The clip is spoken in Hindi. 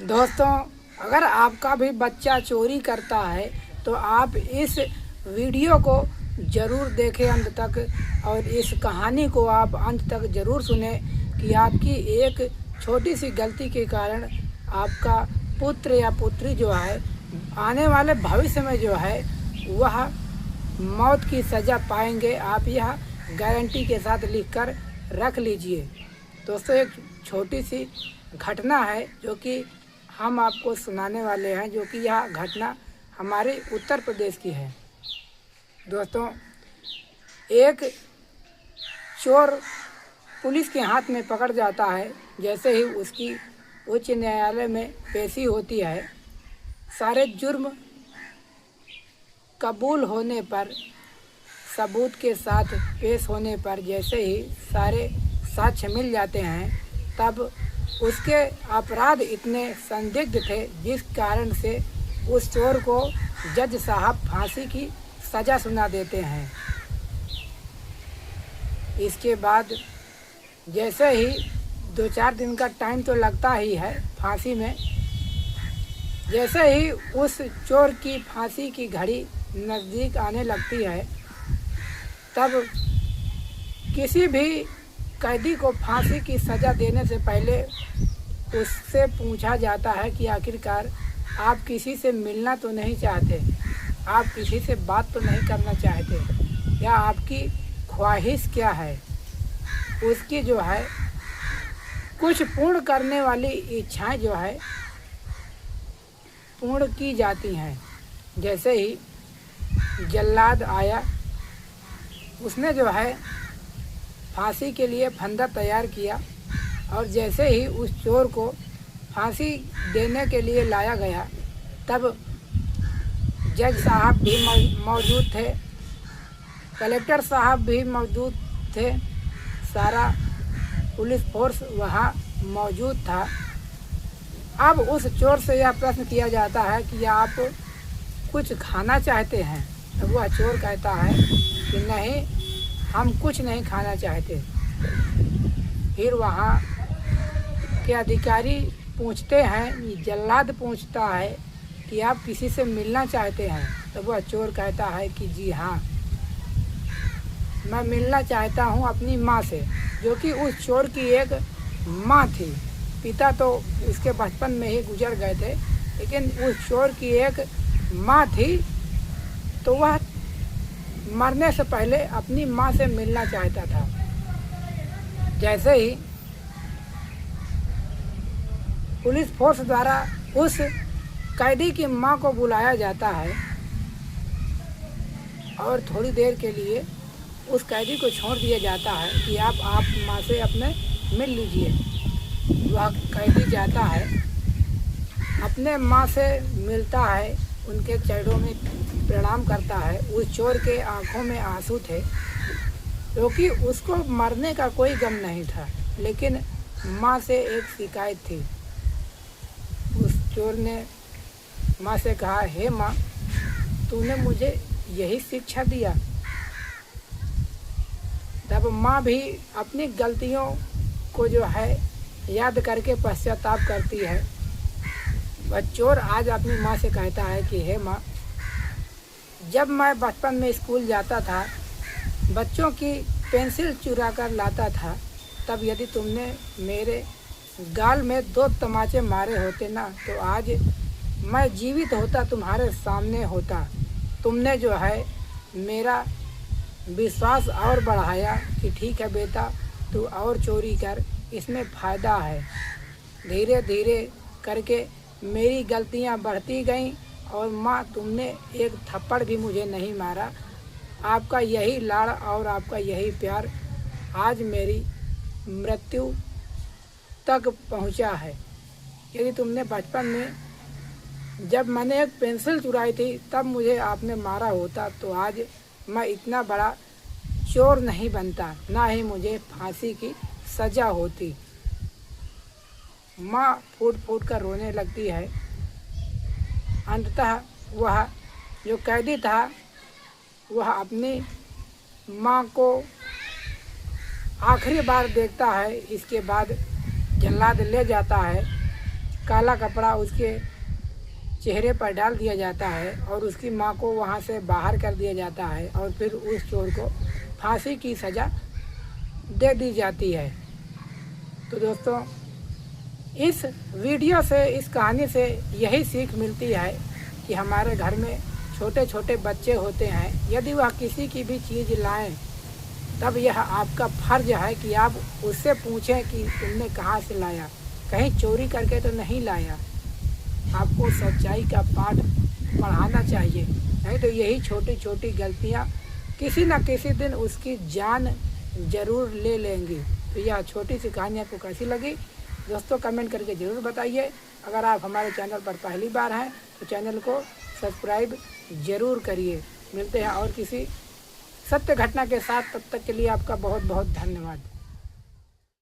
दोस्तों, अगर आपका भी बच्चा चोरी करता है तो आप इस वीडियो को ज़रूर देखें अंत तक और इस कहानी को आप अंत तक ज़रूर सुने कि आपकी एक छोटी सी गलती के कारण आपका पुत्र या पुत्री जो है आने वाले भविष्य में जो है वह मौत की सज़ा पाएंगे। आप यह गारंटी के साथ लिखकर रख लीजिए। दोस्तों, एक छोटी सी घटना है जो कि हम आपको सुनाने वाले हैं, जो कि यह घटना हमारे उत्तर प्रदेश की है। दोस्तों, एक चोर पुलिस के हाथ में पकड़ जाता है। जैसे ही उसकी उच्च न्यायालय में पेशी होती है, सारे जुर्म कबूल होने पर, सबूत के साथ पेश होने पर जैसे ही सारे साक्ष्य मिल जाते हैं, तब उसके अपराध इतने संदिग्ध थे जिस कारण से उस चोर को जज साहब फांसी की सज़ा सुना देते हैं। इसके बाद जैसे ही 2-4 दिन का टाइम तो लगता ही है फांसी में, जैसे ही उस चोर की फांसी की घड़ी नज़दीक आने लगती है, तब किसी भी कैदी को फांसी की सज़ा देने से पहले उससे पूछा जाता है कि आखिरकार आप किसी से मिलना तो नहीं चाहते, आप किसी से बात तो नहीं करना चाहते, या आपकी ख्वाहिश क्या है। उसकी जो है कुछ पूर्ण करने वाली इच्छाएं जो है पूर्ण की जाती हैं। जैसे ही जल्लाद आया, उसने जो है फांसी के लिए फंदा तैयार किया और जैसे ही उस चोर को फांसी देने के लिए लाया गया, तब जज साहब भी मौजूद थे, कलेक्टर साहब भी मौजूद थे, सारा पुलिस फोर्स वहाँ मौजूद था। अब उस चोर से यह प्रश्न किया जाता है कि आप कुछ खाना चाहते हैं, तो वह चोर कहता है कि नहीं, हम कुछ नहीं खाना चाहते। फिर वहाँ के अधिकारी पूछते हैं, जल्लाद पूछता है कि आप किसी से मिलना चाहते हैं, तो वह चोर कहता है कि जी हाँ, मैं मिलना चाहता हूँ अपनी माँ से, जो कि उस चोर की एक माँ थी। पिता तो उसके बचपन में ही गुजर गए थे, लेकिन उस चोर की एक माँ थी, तो वह मरने से पहले अपनी माँ से मिलना चाहता था। जैसे ही पुलिस फोर्स द्वारा उस कैदी की माँ को बुलाया जाता है और थोड़ी देर के लिए उस कैदी को छोड़ दिया जाता है कि आप माँ से अपने मिल लीजिए। वह कैदी जाता है, अपने माँ से मिलता है, उनके चरणों में प्रणाम करता है। उस चोर के आंखों में आंसू थे, क्योंकि उसको मरने का कोई गम नहीं था, लेकिन माँ से एक शिकायत थी। उस चोर ने माँ से कहा, हे माँ, तूने मुझे यही शिक्षा दिया। तब माँ भी अपनी गलतियों को जो है याद करके पश्चाताप करती है। वह चोर आज अपनी माँ से कहता है कि हे माँ, जब मैं बचपन में स्कूल जाता था, बच्चों की पेंसिल चुरा कर लाता था, तब यदि तुमने मेरे गाल में 2 तमाचे मारे होते ना, तो आज मैं जीवित होता, तुम्हारे सामने होता। तुमने जो है मेरा विश्वास और बढ़ाया कि ठीक है बेटा, तू और चोरी कर, इसमें फ़ायदा है। धीरे धीरे करके मेरी गलतियां बढ़ती गईं और माँ, तुमने एक थप्पड़ भी मुझे नहीं मारा। आपका यही लाड़ और आपका यही प्यार आज मेरी मृत्यु तक पहुँचा है। यदि तुमने बचपन में जब मैंने एक पेंसिल चुराई थी तब मुझे आपने मारा होता, तो आज मैं इतना बड़ा चोर नहीं बनता, ना ही मुझे फांसी की सज़ा होती। माँ फूट फूट कर रोने लगती है। अंततः वह जो कैदी था, वह अपनी माँ को आखिरी बार देखता है। इसके बाद जल्लाद ले जाता है काला कपड़ा उसके चेहरे पर डाल दिया जाता है और उसकी माँ को वहाँ से बाहर कर दिया जाता है और फिर उस चोर को फांसी की सज़ा दे दी जाती है। तो दोस्तों, इस वीडियो से, इस कहानी से यही सीख मिलती है कि हमारे घर में छोटे छोटे बच्चे होते हैं, यदि वह किसी की भी चीज़ लाएं तब यह आपका फ़र्ज़ है कि आप उससे पूछें कि तुमने कहाँ से लाया, कहीं चोरी करके तो नहीं लाया। आपको सच्चाई का पाठ पढ़ाना चाहिए, नहीं तो यही छोटी छोटी गलतियाँ किसी न किसी दिन उसकी जान ज़रूर ले लेंगी। तो यह छोटी सी कहानी आपको कैसी लगी दोस्तों, कमेंट करके ज़रूर बताइए। अगर आप हमारे चैनल पर पहली बार हैं तो चैनल को सब्सक्राइब ज़रूर करिए। मिलते हैं और किसी सत्य घटना के साथ, तब तक के लिए आपका बहुत बहुत धन्यवाद।